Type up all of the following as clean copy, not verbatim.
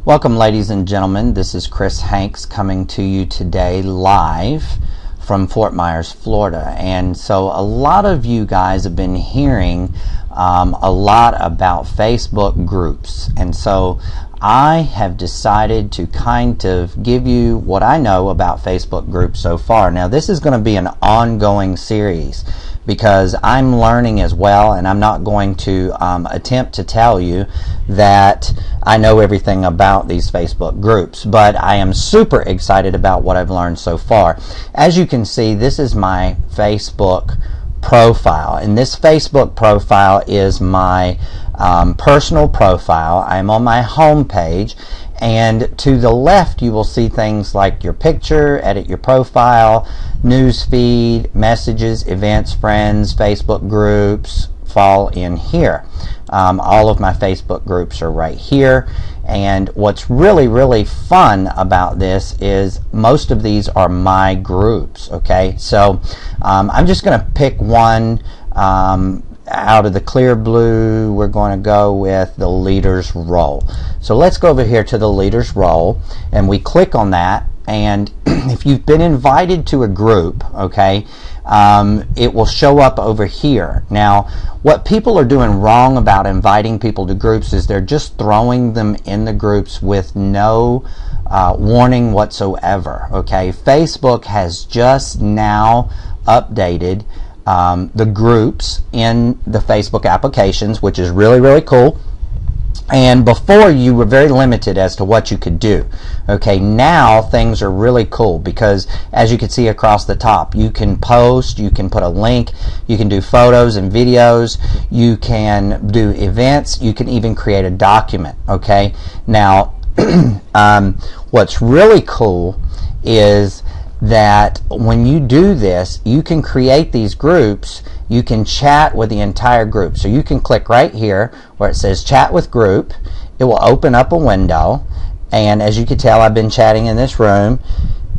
Welcome, ladies and gentlemen. This is Chris Hanks coming to you today live from Fort Myers, Florida. And so a lot of you guys have been hearing a lot about Facebook groups. And so I have decided to kind of give you what I know about Facebook groups so far. Now, this is going to be an ongoing series because I'm learning as well, and I'm not going to attempt to tell you that I know everything about these Facebook groups, but I am super excited about what I've learned so far. As you can see, this is my Facebook profile, and this Facebook profile is my personal profile. I'm on my home page, and to the left you will see things like your picture, edit your profile, news feed, messages, events, friends, Facebook groups fall in here. All of my Facebook groups are right here, and what's really fun about this is most of these are my groups. Okay, so I'm just going to pick one out of the clear blue. We're going to go with the leaders role. So let's go over here to the leaders role, and we click on that, and if you've been invited to a group, okay, it will show up over here. Now, what people are doing wrong about inviting people to groups is they're just throwing them in the groups with no warning whatsoever. Okay, Facebook has just now updated the groups in the Facebook applications, which is really cool. And before, you were very limited as to what you could do. Okay, now things are really cool because, as you can see across the top, you can post, you can put a link, you can do photos and videos, you can do events, you can even create a document. Okay, now what's really cool is that when you do this, you can create these groups, you can chat with the entire group. So you can click right here where it says chat with group. It will open up a window, and as you can tell, I've been chatting in this room.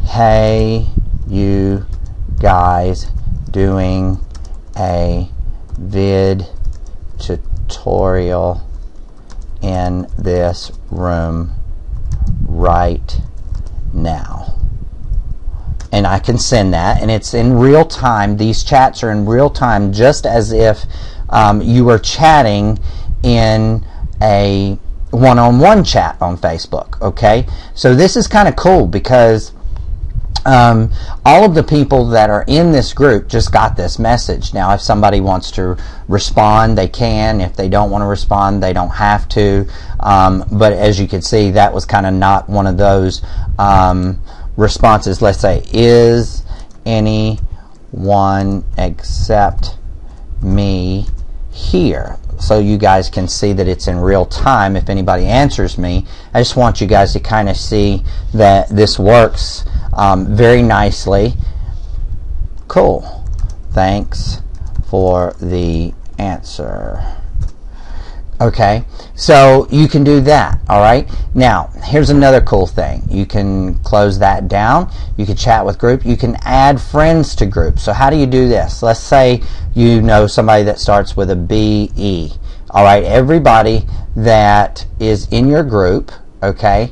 Hey, you guys, doing a vid tutorial in this room right now. And I can send that, and it's in real time. These chats are in real time, just as if you were chatting in a one-on-one chat on Facebook. Okay, so this is kind of cool because all of the people that are in this group just got this message. Now, if somebody wants to respond, they can. If they don't want to respond, they don't have to. But as you can see, that was kind of not one of those responses. Let's say, is anyone except me here? So you guys can see that it's in real time if anybody answers me. I just want you guys to kind of see that this works very nicely. Cool. Thanks for the answer. Okay, so you can do that. All right, now here's another cool thing. You can close that down. You can chat with group. You can add friends to groups. So how do you do this? Let's say you know somebody that starts with a BE. All right, everybody that is in your group, okay,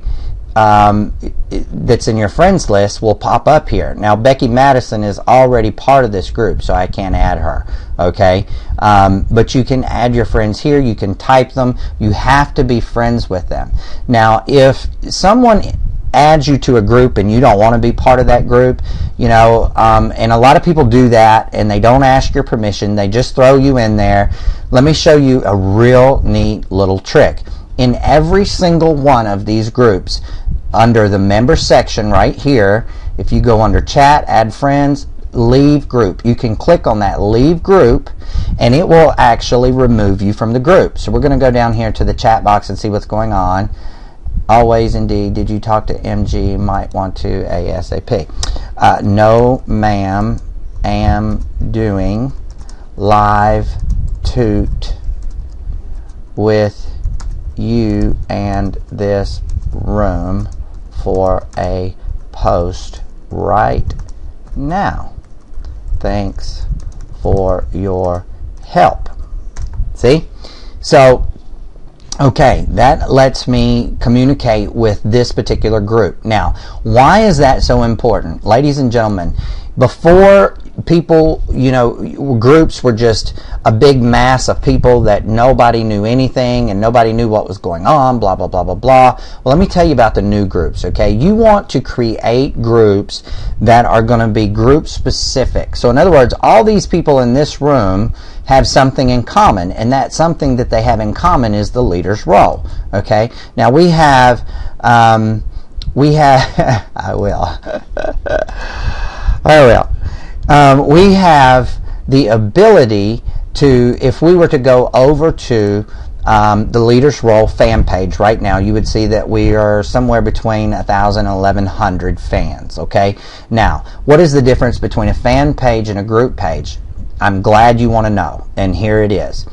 that's in your friends list will pop up here. Now, Becky Madison is already part of this group, so I can't add her. Okay, but you can add your friends here. You can type them. You have to be friends with them. Now, if someone adds you to a group and you don't want to be part of that group, you know, and a lot of people do that, and they don't ask your permission. They just throw you in there. Let me show you a real neat little trick. In every single one of these groups, under the member section right here, if you go under chat, add friends, leave group, you can click on that leave group, and it will actually remove you from the group. So we're going to go down here to the chat box and see what's going on. Always indeed. Did you talk to MG? Might want to ASAP. No, ma'am. Am doing live toot with you and this room for a post right now. Thanks for your help. See? So Okay, that lets me communicate with this particular group. Now, why is that so important? Ladies and gentlemen, before people, groups were just a big mass of people that nobody knew anything and nobody knew what was going on, blah, blah, blah, blah, blah. Well, let me tell you about the new groups, okay? You want to create groups that are going to be group specific. So in other words, all these people in this room have something in common, and that something that they have in common is the leader's role. Okay. Now we have I will. We have the ability to, if we were to go over to the Leaders Role fan page right now, you would see that we are somewhere between 1,000 and 1,100 fans. Okay. Now, what is the difference between a fan page and a group page? I'm glad you want to know, and here it is.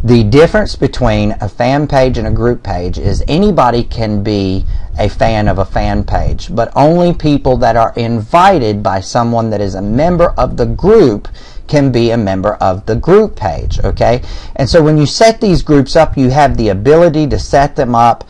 The difference between a fan page and a group page is anybody can be a fan of a fan page, but only people that are invited by someone that is a member of the group can be a member of the group page, okay? And so when you set these groups up, you have the ability to set them up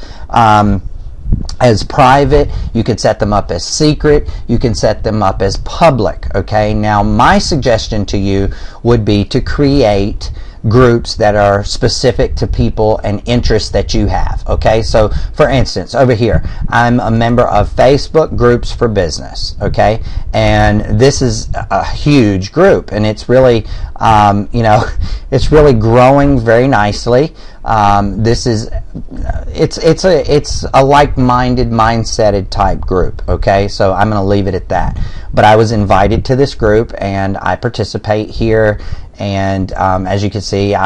as private, you can set them up as secret, you can set them up as public, okay? Now, my suggestion to you would be to create groups that are specific to people and interests that you have, okay? So, for instance, over here, I'm a member of Facebook Groups for Business, okay? And this is a huge group, and it's really, it's really growing very nicely. It's a like-minded, mindseted type group, okay? So I'm going to leave it at that. But I was invited to this group, and I participate here. And as you can see,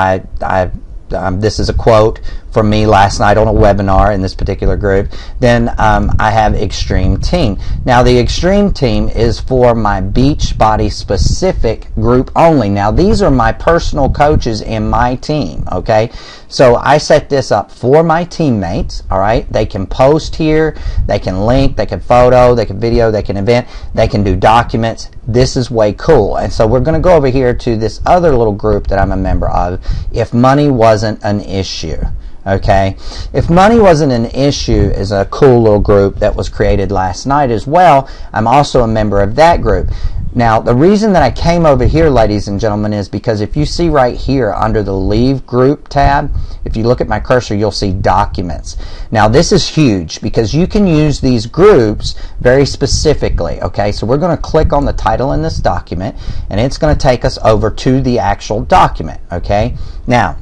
this is a quote from me last night on a webinar in this particular group. Then I have Extreme Team. Now the Extreme Team is for my Beachbody specific group only. Now these are my personal coaches in my team, okay? So I set this up for my teammates, all right? They can post here, they can link, they can photo, they can video, they can event, they can do documents. This is way cool. And so we're going to go over here to this other little group that I'm a member of, If Money Wasn't an Issue. Okay, If Money Wasn't an Issue is a cool little group that was created last night as well. I'm also a member of that group. Now, the reason that I came over here, ladies and gentlemen, is because if you see right here under the Leave Group tab, if you look at my cursor, you'll see Documents. Now, this is huge because you can use these groups very specifically, okay? So we're going to click on the title in this document, and it's going to take us over to the actual document, okay? Now,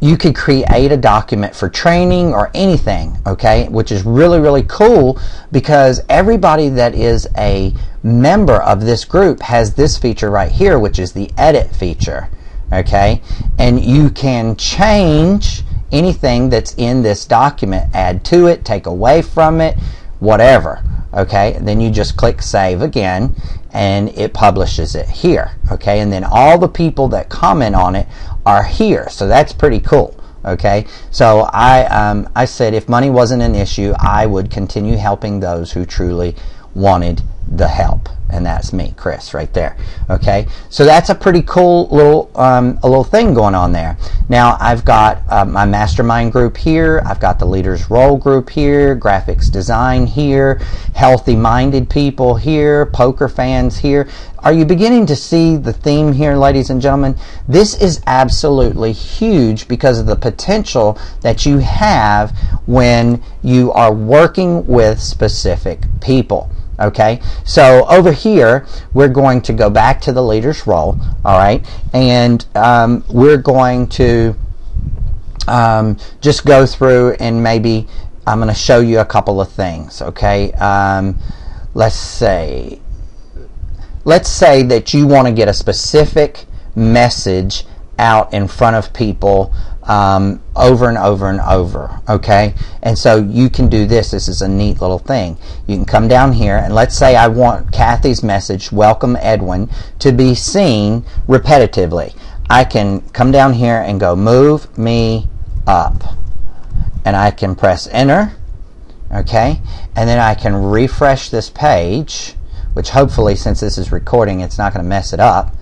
you could create a document for training or anything, okay, which is really, really cool because everybody that is a member of this group has this feature right here, which is the edit feature, okay? And you can change anything that's in this document, add to it, take away from it, whatever, okay? Then you just click Save again, and it publishes it here, okay? And then all the people that comment on it are here, so that's pretty cool, okay? So I said if money wasn't an issue, I would continue helping those who truly wanted the help, and that's me, Chris, right there, okay? So that's a pretty cool little thing going on there. Now I've got my mastermind group here, I've got the Leaders Role group here, graphics design here, healthy minded people here, poker fans here. Are you beginning to see the theme here, ladies and gentlemen? This is absolutely huge because of the potential that you have when you are working with specific people. Okay, so over here we're going to go back to the Leaders Role, all right, and we're going to just go through and maybe I'm going to show you a couple of things, okay? Let's say that you want to get a specific message out in front of people over and over and over, okay? And so you can do this. This is a neat little thing. You can come down here, and let's say I want Kathy's message, Welcome Edwin, to be seen repetitively. I can come down here and go Move Me Up, and I can press Enter, okay? And then I can refresh this page, which hopefully, since this is recording, it's not going to mess it up.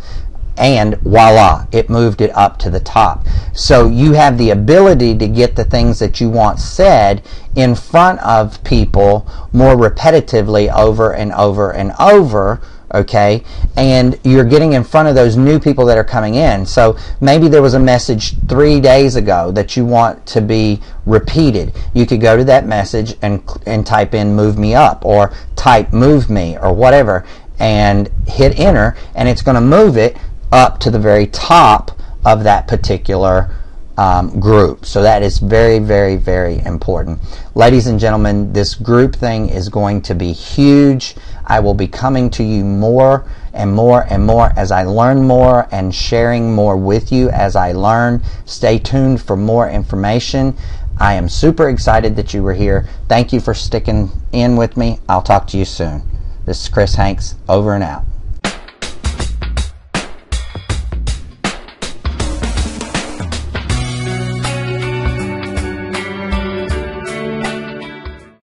and voila, it moved it up to the top. So you have the ability to get the things that you want said in front of people more repetitively over and over and over, okay? And you're getting in front of those new people that are coming in. So maybe there was a message 3 days ago that you want to be repeated. You could go to that message and type in "move me up" or type "move me" or whatever, and hit enter, and it's going to move it up to the very top of that particular group. So that is very, very, very important. Ladies and gentlemen, this group thing is going to be huge. I will be coming to you more and more and more as I learn more and sharing more with you as I learn. Stay tuned for more information. I am super excited that you were here. Thank you for sticking in with me. I'll talk to you soon. This is Chris Hanks, over and out.